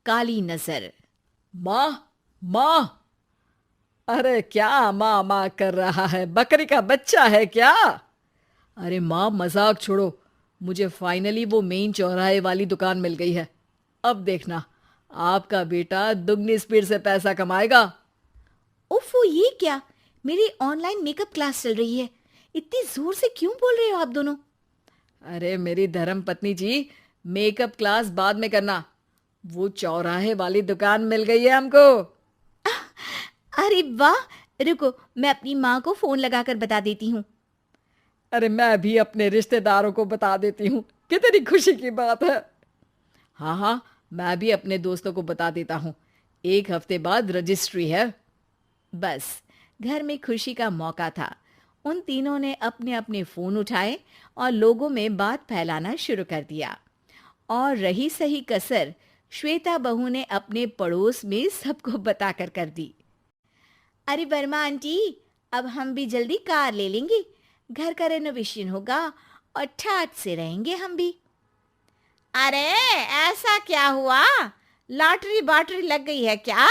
काली नजर। माँ, माँ। अरे क्या माँ माँ कर रहा है? बकरी का बच्चा है क्या? अरे माँ, मजाक छोड़ो। मुझे फाइनली वो मेन चौराहे वाली दुकान मिल गई है। अब देखना, आपका बेटा दुगनी स्पीड से पैसा कमाएगा। उफ़, ये क्या? मेरी ऑनलाइन मेकअप क्लास चल रही है। इतनी जोर से क्यों बोल रहे हो आप दोनों? अरे मेरी धर्म पत्नी जी, मेकअप क्लास बाद में करना। वो चौराहे वाली दुकान मिल गई है हमको। अरे वाह! रुको, मैं अपनी माँ को फोन लगाकर बता देती हूँ। अरे मैं भी अपने रिश्तेदारों को बता देती हूँ। कितनी खुशी की बात है। हाँ हाँ, मैं भी अपने दोस्तों को बता देता हूँ। 1 हफ्ते बाद रजिस्ट्री है। बस, घर में खुशी का मौका था। उन तीनों ने अपने अपने फोन उठाए और लोगों में बात फैलाना शुरू कर दिया। और रही सही कसर, श्वेता बहू ने अपने पड़ोस में सबको बताकर कर दी। अरे वर्मा आंटी, अब हम भी जल्दी कार ले लेंगे। घर का रेनोवेशन होगा और ठाट से रहेंगे हम भी। अरे, ऐसा क्या हुआ? लॉटरी बाटरी लग गई है क्या?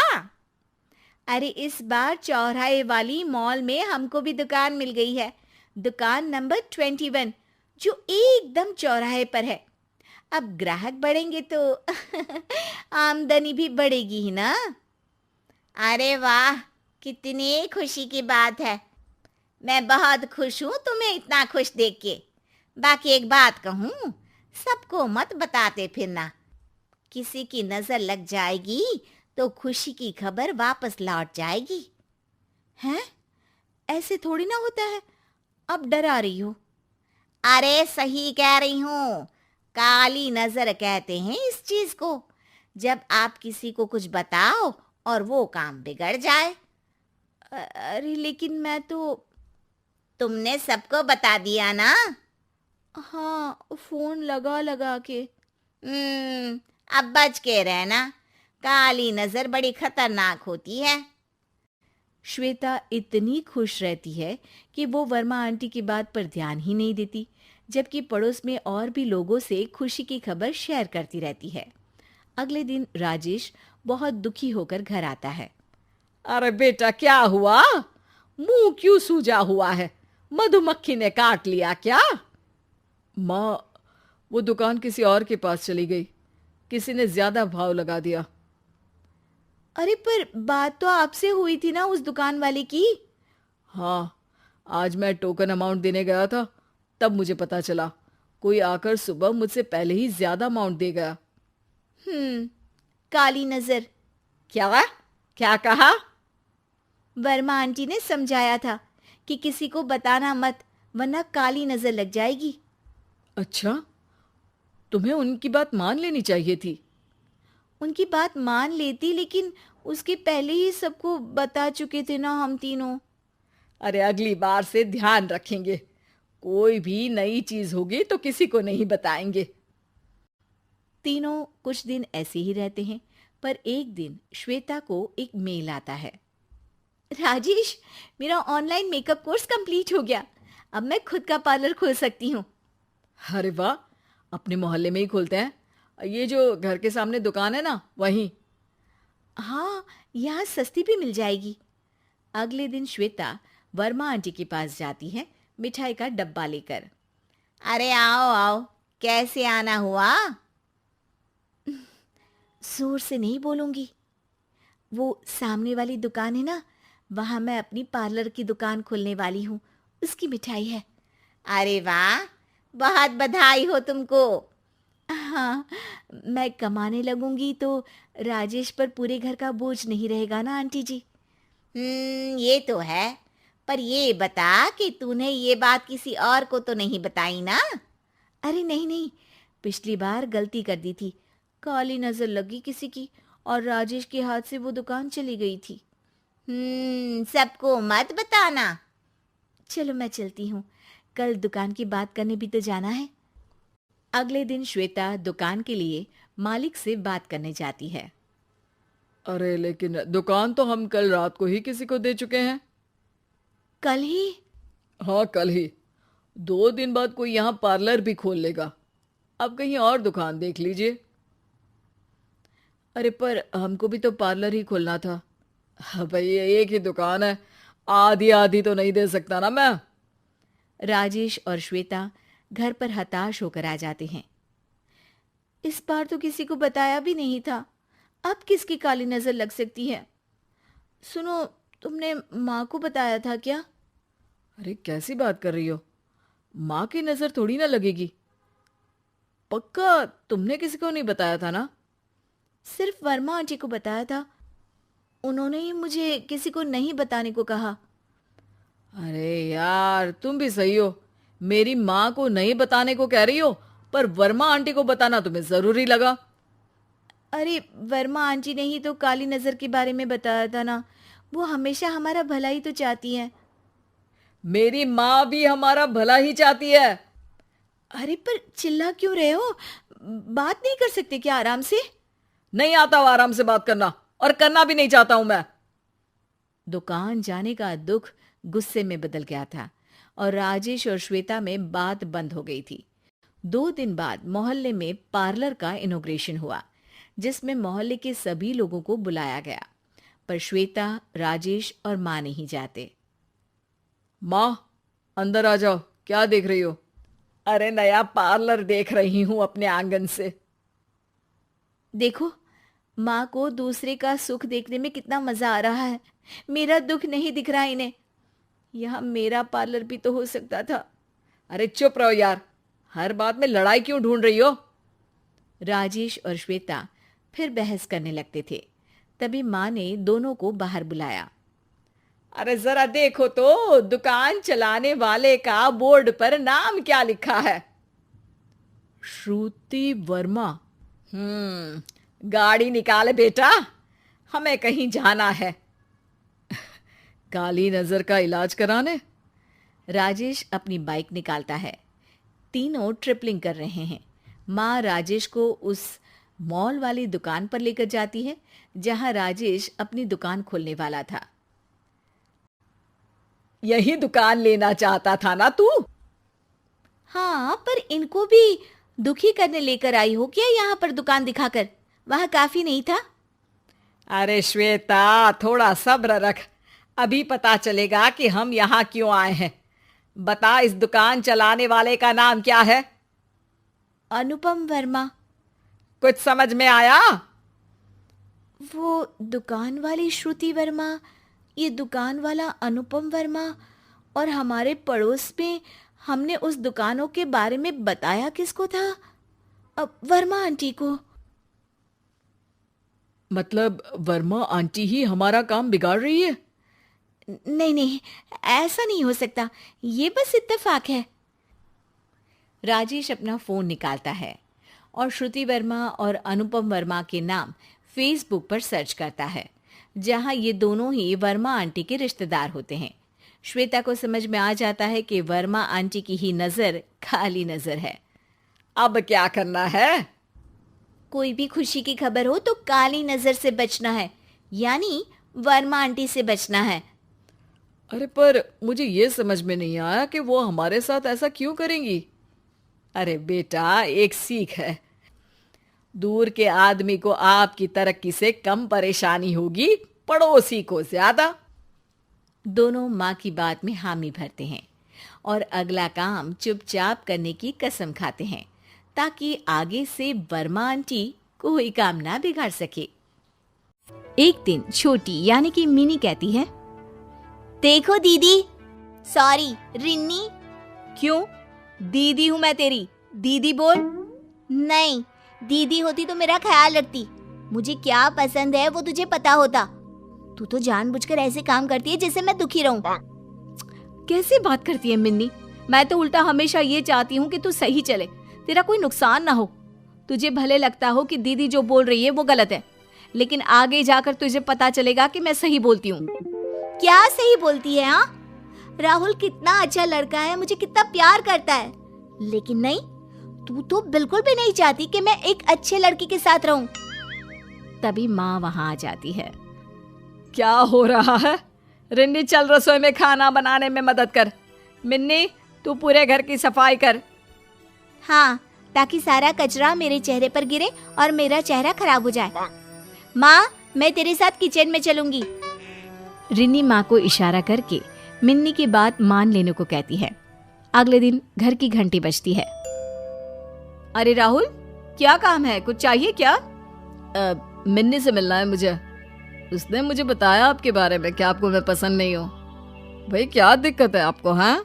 अरे, इस बार चौराहे वाली मॉल में हमको भी दुकान मिल गई है। दुकान नंबर 21, जो एकदम चौराहे पर है। अब ग्राहक बढ़ेंगे तो आमदनी भी बढ़ेगी ही ना। अरे वाह, कितनी खुशी की बात है। मैं बहुत खुश हूँ तुम्हें इतना खुश देख के। बाकी एक बात कहूँ, सबको मत बताते फिरना। किसी की नजर लग जाएगी तो खुशी की खबर वापस लौट जाएगी। हैं? ऐसे थोड़ी ना होता है। अब डरा रही हो। अरे सही कह रही हूँ। काली नजर कहते हैं इस चीज को, जब आप किसी को कुछ बताओ और वो काम बिगड़ जाए। अरे लेकिन मैं तो। तुमने सबको बता दिया ना? हाँ, फोन लगा लगा के। अब बच के रहना। काली नजर बड़ी खतरनाक होती है। श्वेता इतनी खुश रहती है कि वो वर्मा आंटी की बात पर ध्यान ही नहीं देती, जबकि पड़ोस में और भी लोगों से खुशी की खबर शेयर करती रहती है। अगले दिन राजेश बहुत दुखी होकर घर आता है। अरे बेटा, क्या हुआ? मुंह क्यों सूजा हुआ है? मधुमक्खी ने काट लिया क्या? माँ, वो दुकान किसी और के पास चली गई। किसी ने ज्यादा भाव लगा दिया। अरे पर बात तो आपसे हुई थी ना उस दुकान वाले की। हाँ, आज मैं टोकन अमाउंट देने गया था, तब मुझे पता चला। कोई आकर सुबह मुझसे पहले ही ज्यादा अमाउंट दे गया। हम्म, काली नजर। क्या? क्या कहा? वर्मा आंटी ने समझाया था कि किसी को बताना मत, वरना काली नजर लग जाएगी। अच्छा, तुम्हें उनकी बात मान लेनी चाहिए थी। उनकी बात मान लेती, लेकिन उसके पहले ही सबको बता चुके थे ना हम तीनों। अरे अगली बार से ध्यान रखेंगे। कोई भी नई चीज होगी तो किसी को नहीं बताएंगे। तीनों कुछ दिन ऐसे ही रहते हैं, पर एक दिन श्वेता को एक मेल आता है। राजेश, मेरा ऑनलाइन मेकअप कोर्स कंप्लीट हो गया। अब मैं खुद का पार्लर खोल सकती हूँ। अरे वाह, अपने मोहल्ले में ही खोलते हैं। ये जो घर के सामने दुकान है ना, वहीं। हाँ, यहाँ सस्ती भी मिल जाएगी। अगले दिन श्वेता वर्मा आंटी के पास जाती है, मिठाई का डब्बा लेकर। अरे आओ आओ, कैसे आना हुआ? जोर से नहीं बोलूंगी। वो सामने वाली दुकान है ना, वहां मैं अपनी पार्लर की दुकान खोलने वाली हूँ। उसकी मिठाई है। अरे वाह, बहुत बधाई हो तुमको। हाँ, मैं कमाने लगूंगी तो राजेश पर पूरे घर का बोझ नहीं रहेगा ना आंटी जी। ये तो है। पर ये बता कि तूने ये बात किसी और को तो नहीं बताई ना? अरे नहीं नहीं, पिछली बार गलती कर दी थी। काली नजर लगी किसी की और राजेश के हाथ से वो दुकान चली गई थी। सबको मत बताना। चलो मैं चलती हूँ, कल दुकान की बात करने भी तो जाना है। अगले दिन श्वेता दुकान के लिए मालिक से बात करने जाती है। अरे लेकिन दुकान तो हम कल रात को ही किसी को दे चुके हैं। कल ही? हाँ, कल ही। 2 दिन बाद कोई यहाँ पार्लर भी खोल लेगा। अब कहीं और दुकान देख लीजिए। अरे पर हमको भी तो पार्लर ही खोलना था। हाँ भाई, एक ही दुकान है, आधी आधी तो नहीं दे सकता ना मैं। राजेश और श्वेता घर पर हताश होकर आ जाते हैं। इस बार तो किसी को बताया भी नहीं था, अब किसकी काली नजर लग सकती है। सुनो, तुमने माँ को बताया था क्या? अरे कैसी बात कर रही हो, माँ की नजर थोड़ी ना लगेगी। पक्का तुमने किसी को नहीं बताया था ना? सिर्फ वर्मा आंटी को बताया था, उन्होंने ही मुझे किसी को नहीं बताने को कहा। अरे यार, तुम भी सही हो, मेरी माँ को नहीं बताने को कह रही हो, पर वर्मा आंटी को बताना तुम्हें जरूरी लगा। अरे वर्मा आंटी ने ही तो काली नजर के बारे में बताया था ना, वो हमेशा हमारा भला ही तो चाहती है। मेरी माँ भी हमारा भला ही चाहती है। अरे पर चिल्ला क्यों रहे हो? बात नहीं कर सकते क्या आराम से? नहीं आता हो आराम से बात करना, और करना भी नहीं चाहता हूं मैं। दुकान जाने का दुख गुस्से में बदल गया था और राजेश और श्वेता में बात बंद हो गई थी। 2 दिन बाद मोहल्ले में पार्लर का इनॉग्रेशन हुआ, जिसमें मोहल्ले के सभी लोगों को बुलाया गया, पर श्वेता, राजेश और माँ नहीं जाते। माँ, अंदर आ जाओ, क्या देख रही हो? अरे नया पार्लर देख रही हूं अपने आंगन से। देखो, माँ को दूसरे का सुख देखने में कितना मजा आ रहा है, मेरा दुख नहीं दिख रहा इन्हें। यह मेरा पार्लर भी तो हो सकता था। अरे चुप रहो यार, हर बात में लड़ाई क्यों ढूंढ रही हो? राजेश और श्वेता फिर बहस करने लगते थे। तभी माँ ने दोनों को बाहर बुलाया। अरे जरा देखो तो, दुकान चलाने वाले का बोर्ड पर नाम क्या लिखा है? श्रुति वर्मा। गाड़ी निकाले बेटा, हमें कहीं जाना है। काली नजर का इलाज कराने? राजेश अपनी बाइक निकालता है। तीनों ट्रिपलिंग कर रहे हैं। माँ राजेश को उस मॉल वाली दुकान पर लेकर जाती है जहां राजेश अपनी दुकान खोलने वाला था। यही दुकान लेना चाहता था ना तू? हाँ, पर इनको भी दुखी करने लेकर आई हो क्या यहाँ पर दुकान दिखाकर? वहां काफी नहीं था? अरे श्वेता, थोड़ा सब्र रख, अभी पता चलेगा कि हम यहाँ क्यों आए हैं। बता, इस दुकान चलाने वाले का नाम क्या है? अनुपम वर्मा। कुछ समझ में आया? वो दुकान वाली श्रुति वर्मा, ये दुकान वाला अनुपम वर्मा, और हमारे पड़ोस में हमने उस दुकानों के बारे में बताया किसको था? अब वर्मा आंटी को। मतलब वर्मा आंटी ही हमारा काम बिगाड़ रही है? नहीं नहीं, ऐसा नहीं हो सकता, ये बस इत्तेफाक है। राजेश अपना फोन निकालता है और श्रुति वर्मा और अनुपम वर्मा के नाम फेसबुक पर सर्च करता है, जहां ये दोनों ही वर्मा आंटी के रिश्तेदार होते हैं। श्वेता को समझ में आ जाता है कि वर्मा आंटी की ही नजर काली नजर है। अब क्या करना है? कोई भी खुशी की खबर हो तो काली नजर से बचना है, यानी वर्मा आंटी से बचना है। अरे पर मुझे ये समझ में नहीं आया कि वो हमारे साथ ऐसा क्यों करेंगी। अरे बेटा, एक सीख है, दूर के आदमी को आपकी तरक्की से कम परेशानी होगी, पड़ोसी को ज्यादा। दोनों माँ की बात में हामी भरते हैं और अगला काम चुपचाप करने की कसम खाते हैं, ताकि आगे से वर्मा आंटी कोई काम ना बिगाड़ सके। एक दिन छोटी यानी कि मिनी कहती है, देखो दीदी, सॉरी रिन्नी। क्यों? दीदी हूं मैं तेरी, दीदी बोल। नहीं, दीदी होती तो मेरा ख्याल रखती, मुझे क्या पसंद है वो तुझे पता होता। तू तो जानबूझकर ऐसे काम करती है जिससे मैं दुखी रहूं। कैसी बात करती है मिन्नी, मैं तो उल्टा हमेशा ये चाहती हूँ कि तू सही चले, तेरा कोई नुकसान ना हो। तुझे भले लगता हो कि दीदी जो बोल रही है वो गलत है, लेकिन आगे जाकर तुझे पता चलेगा कि मैं सही बोलती हूँ। क्या सही बोलती है? हाँ, राहुल कितना अच्छा लड़का है, मुझे कितना प्यार करता है, लेकिन नहीं, तू तो बिल्कुल भी नहीं चाहती कि मैं एक अच्छे लड़के के साथ रहूं। तभी माँ वहां आ जाती है। क्या हो रहा है? रिन्नी, चल रसोई में खाना बनाने में मदद कर। मिन्नी, तू पूरे घर की सफाई कर। हाँ, ताकि सारा कचरा मेरे चेहरे पर गिरे और मेरा चेहरा खराब हो जाए। माँ, मैं तेरे साथ किचन में चलूंगी। रिन्नी माँ को इशारा करके मिन्नी की बात मान लेने को कहती है। अगले दिन घर की घंटी बजती है। अरे राहुल, क्या काम है? कुछ चाहिए क्या? मिन्नी से मिलना है मुझे। उसने मुझे बताया आपके बारे में कि आपको मैं पसंद नहीं हूँ। भाई क्या दिक्कत है आपको? हाँ,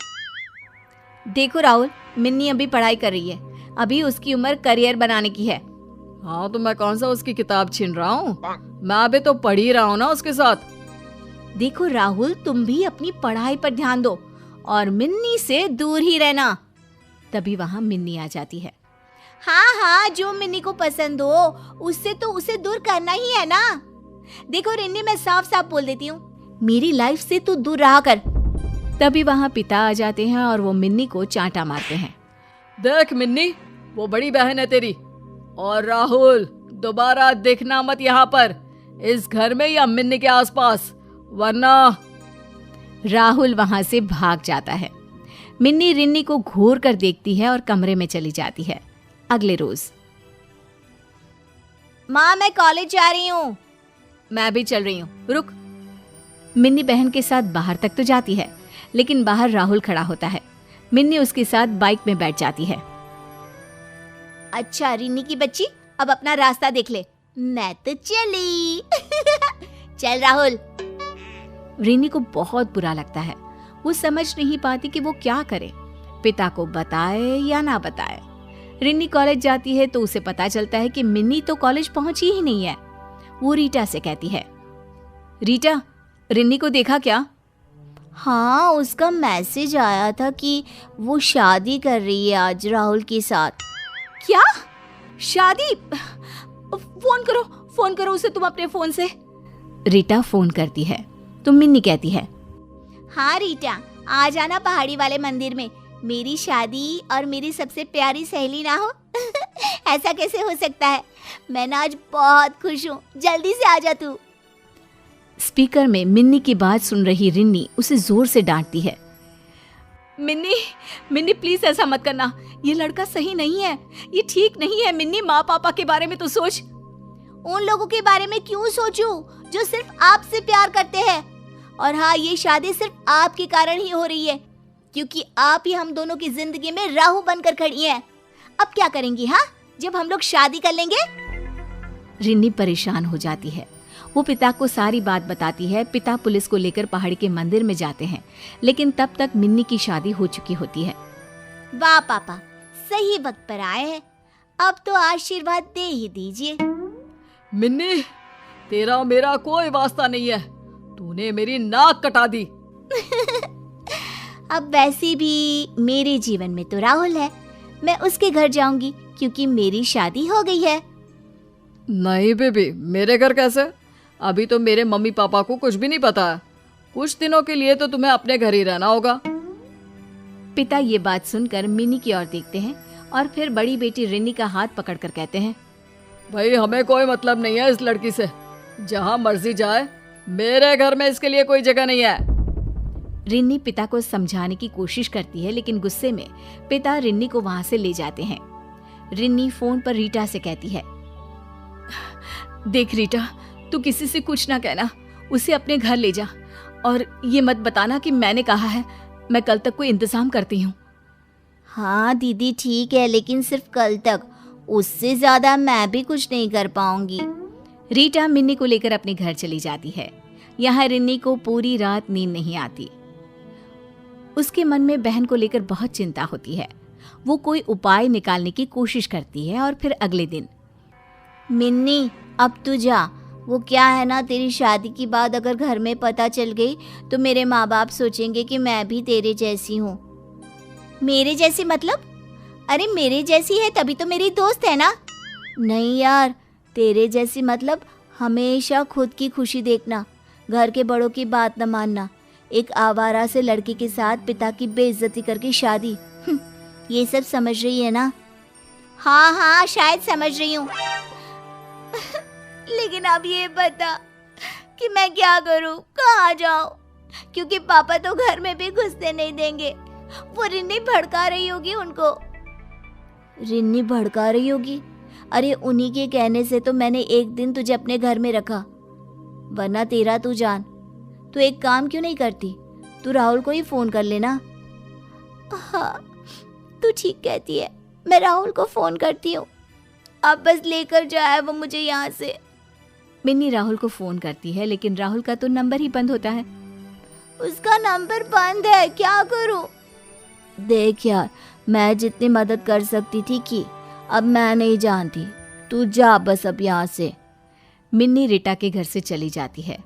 देखो राहुल, मिन्नी अभी पढ़ाई कर रही है। अभी उसकी उम्र करियर बनाने की है। हाँ तो मैं कौन सा उसकी किताब छीन रहा हूँ? मैं अभी तो पढ़ ही रहा हूँ ना उसके साथ। देखो राहुल, तुम भी अपनी पढ़ाई पर ध्यान दो और मिन्नी से दूर ही रहना। तभी वहाँ मिन्नी आ जाती है। हाँ हाँ, जो मिन्नी को पसंद हो उससे तो उसे दूर करना ही है ना। देखो रिन्नी, मैं साफ साफ बोल देती हूँ, मेरी लाइफ से तू दूर रहा कर। तभी वहाँ पिता आ जाते हैं और वो मिन्नी को चांटा मारते हैं। देख मिन्नी, वो बड़ी बहन है तेरी। और राहुल, दोबारा देखना मत यहाँ पर, इस घर में या मिन्नी के आसपास, वरना। राहुल वहां से भाग जाता है। मिन्नी रिन्नी को घूर कर देखती है और कमरे में चली जाती है। अगले रोज। माँ, मैं कॉलेज जा रही हूँ। मैं भी चल रही हूँ, रुक। मिन्नी बहन के साथ बाहर तक तो जाती है, लेकिन बाहर राहुल खड़ा होता है। मिन्नी उसके साथ बाइक में बैठ जाती है। अच्छा रिन्नी की बच्ची, अब अपना रास्ता देख ले, मैं तो चली। चल राहुल। रिन्नी को बहुत बुरा लगता है। वो समझ नहीं पाती कि वो क्या करे, पिता को बताए या ना बताए। रिन्नी कॉलेज जाती है तो उसे पता चलता है कि मिन्नी तो कॉलेज पहुंची ही नहीं है। वो रीटा से कहती है, रीटा, रिन्नी को देखा क्या? हाँ, उसका मैसेज आया था कि वो शादी कर रही है आज राहुल के साथ। क्या? शादी? फोन करो उसे तुम अपने फोन से। रीटा फोन करती है तो मिन्नी कहती है, हाँ रीटा, आ जाना पहाड़ी वाले मंदिर में। मेरी शादी और मेरी सबसे प्यारी सहेली ना हो। ऐसा कैसे हो सकता है? मैं ना आज बहुत खुश हूँ, जल्दी से आ जा तू। स्पीकर में मिन्नी की बात सुन रही रिन्नी उसे जोर से डांटती है। मिन्नी प्लीज ऐसा मत करना, ये लड़का सही नहीं है, ये ठीक नहीं है। मिन्नी, माँ पापा के बारे में तो सोच। उन लोगों के बारे में क्यों सोचूं जो सिर्फ आपसे प्यार करते हैं? और हाँ, ये शादी सिर्फ आपके कारण ही हो रही है, क्योंकि आप ही हम दोनों की जिंदगी में राहु बनकर खड़ी हैं। अब क्या करेंगी हाँ, जब हम लोग शादी कर लेंगे? रिन्नी परेशान हो जाती है। वो पिता को सारी बात बताती है। पिता पुलिस को लेकर पहाड़ी के मंदिर में जाते हैं, लेकिन तब तक मिन्नी की शादी हो चुकी होती है। वाह पापा, सही वक्त पर आए हैं। अब तो आशीर्वाद दे ही दीजिए। मिन्नी, तेरा मेरा कोई वास्ता नहीं है, तूने मेरी नाक कटा दी। अब वैसे भी मेरे जीवन में तो राहुल है, मैं उसके घर जाऊंगी क्योंकि मेरी शादी हो गई है। नहीं बेबी, मेरे घर कैसे? अभी तो मेरे मम्मी पापा को कुछ भी नहीं पता है। कुछ दिनों के लिए तो तुम्हें अपने घर ही रहना होगा। पिता ये बात सुनकर मिन्नी की ओर देखते हैं और फिर बड़ी बेटी रिन्नी का हाथ पकड़कर कहते हैं, भाई हमें कोई मतलब नहीं है इस लड़की से, जहाँ मर्जी जाए, मेरे घर में इसके लिए कोई जगह नहीं है। रिन्नी पिता को समझाने की कोशिश करती है, लेकिन गुस्से में पिता रिन्नी को वहां से ले जाते हैं। रिन्नी फोन पर रीटा से कहती है, देख रीटा, तू किसी से कुछ ना कहना, उसे अपने घर ले जा और ये मत बताना कि मैंने कहा है। मैं कल तक कोई इंतजाम करती हूँ। हाँ दीदी ठीक है, लेकिन सिर्फ कल तक, उससे ज्यादा मैं भी कुछ नहीं कर पाऊंगी। रीटा मिन्नी को लेकर अपने घर चली जाती है। यहाँ रिन्नी को पूरी रात नींद नहीं आती। उसके मन में बहन को लेकर बहुत चिंता होती है। वो कोई उपाय निकालने की कोशिश करती है और फिर अगले दिन, मिन्नी अब तू जा। वो क्या है ना, तेरी शादी की बात अगर घर में पता चल गई तो मेरे माँ बाप सोचेंगे कि मैं भी तेरे जैसी हूँ। मेरे जैसी मतलब? अरे मेरे जैसी है तभी तो मेरी दोस्त है ना। नहीं यार, तेरे जैसी मतलब हमेशा खुद की खुशी देखना, घर के बड़ों की बात न मानना, एक आवारा से लड़के के साथ पिता की बेइज्जती करके शादी। ये सब समझ रही है ना? हाँ हाँ, शायद समझ रही हूँ। लेकिन अब ये बता कि मैं क्या करूं, कहाँ जाऊं? क्योंकि पापा तो घर में भी घुसने नहीं देंगे। वो रिन्नी भड़का रही होगी उनको। रिन्नी भड़का रही होगी? अरे उन्हीं के कहने से तो मैंने एक दिन तुझे अपने घर में रखा, वरना तेरा तू जान। तू एक काम क्यों नहीं करती, तू राहुल को ही फोन कर लेना। हाँ तू ठीक कहती है, मैं राहुल को फोन करती हूँ, अब बस लेकर जाए वो मुझे यहाँ से। मिन्नी राहुल को फोन करती है लेकिन राहुल का तो नंबर ही बंद होता है। उसका नंबर बंद है, क्या करूँ? देख यार, मैं जितनी मदद कर सकती थी की, अब मैं नहीं जानती, तू जा बस अब यहाँ से। मिन्नी रीटा के घर से चली जाती है।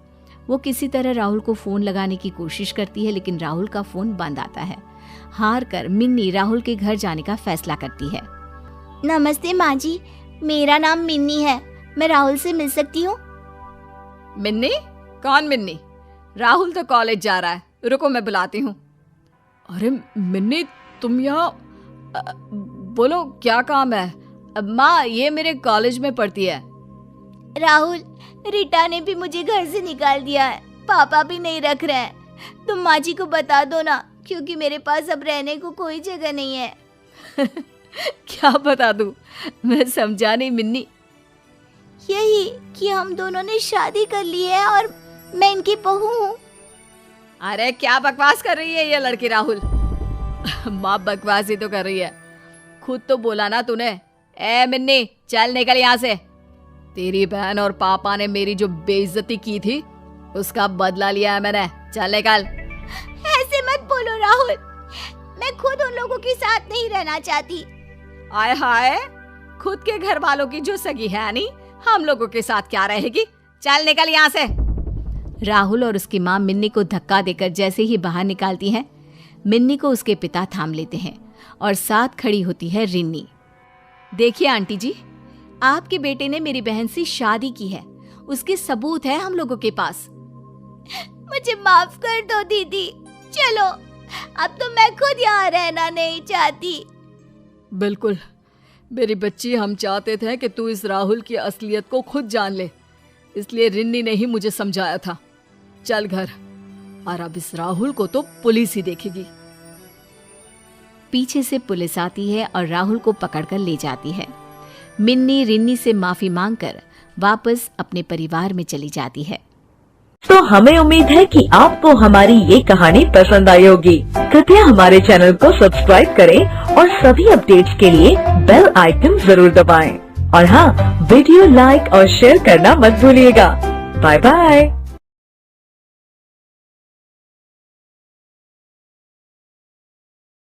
वो किसी तरह राहुल को फोन लगाने की कोशिश करती है लेकिन राहुल का फोन बंद आता है। हार कर मिन्नी राहुल के घर जाने का फैसला करती है। नमस्ते माँ जी, मेरा नाम मिन्नी है, मैं राहुल से मिल सकती हूँ? मिन्नी? कौन मिन्नी? राहुल तो कॉलेज जा रहा है, रुको मैं बुलाती हूँ। अरे मिन्नी तुम यहाँ, बोलो क्या काम है? माँ ये मेरे कॉलेज में पढ़ती है। राहुल, रीटा ने भी मुझे घर से निकाल दिया है, पापा भी नहीं रख रहे हैं, तुम माँ जी को बता दो ना, क्योंकि मेरे पास अब रहने को कोई जगह नहीं है। क्या बता दूँ, मैं समझा नहीं मिन्नी। यही कि हम दोनों ने शादी कर ली है और मैं इनकी बहू हूँ। अरे क्या बकवास कर रही है ये लड़की राहुल? माँ बकवास ही तो कर रही है, खुद तो बोला ना तूने। ए मिन्नी चल निकल यहाँ से, तेरी बहन और पापा ने मेरी जो बेइज्जती की थी उसका बदला लिया है मैंने, चल निकल। ऐसे मत बोलो राहुल, मैं खुद उन लोगों के साथ नहीं रहना चाहती। आय हाय, खुद के घर वालों की जो सगी है नहीं, हम लोगों के साथ क्या रहेगी, चल निकल यहाँ से। राहुल और उसकी माँ मिन्नी को धक्का देकर जैसे ही बाहर निकालती हैं, मिन्नी को उसके पिता थाम लेते हैं और साथ खड़ी होती है रिन्नी। देखिए आंटी जी, आपके बेटे ने मेरी बहन से शादी की है, उसके सबूत है हम लोगों के पास। मुझे माफ कर दो दीदी, चलो अब तो मैं खुद यहाँ रहना नहीं चाहती। बिल्कुल मेरी बच्ची, हम चाहते थे कि तू इस राहुल की असलियत को खुद जान ले, इसलिए रिन्नी ने ही मुझे समझाया था। चल घर, और अब इस राहुल को तो पुलिस ही देखेगी। पीछे से पुलिस आती है और राहुल को पकड़कर ले जाती है। मिन्नी रिन्नी से माफी मांगकर वापस अपने परिवार में चली जाती है। तो हमें उम्मीद है कि आपको हमारी ये कहानी पसंद आई होगी। कृपया हमारे चैनल को सब्सक्राइब करें और सभी अपडेट्स के लिए बेल आइकन जरूर दबाएं। और हाँ, वीडियो लाइक और शेयर करना मत भूलिएगा। Bye bye.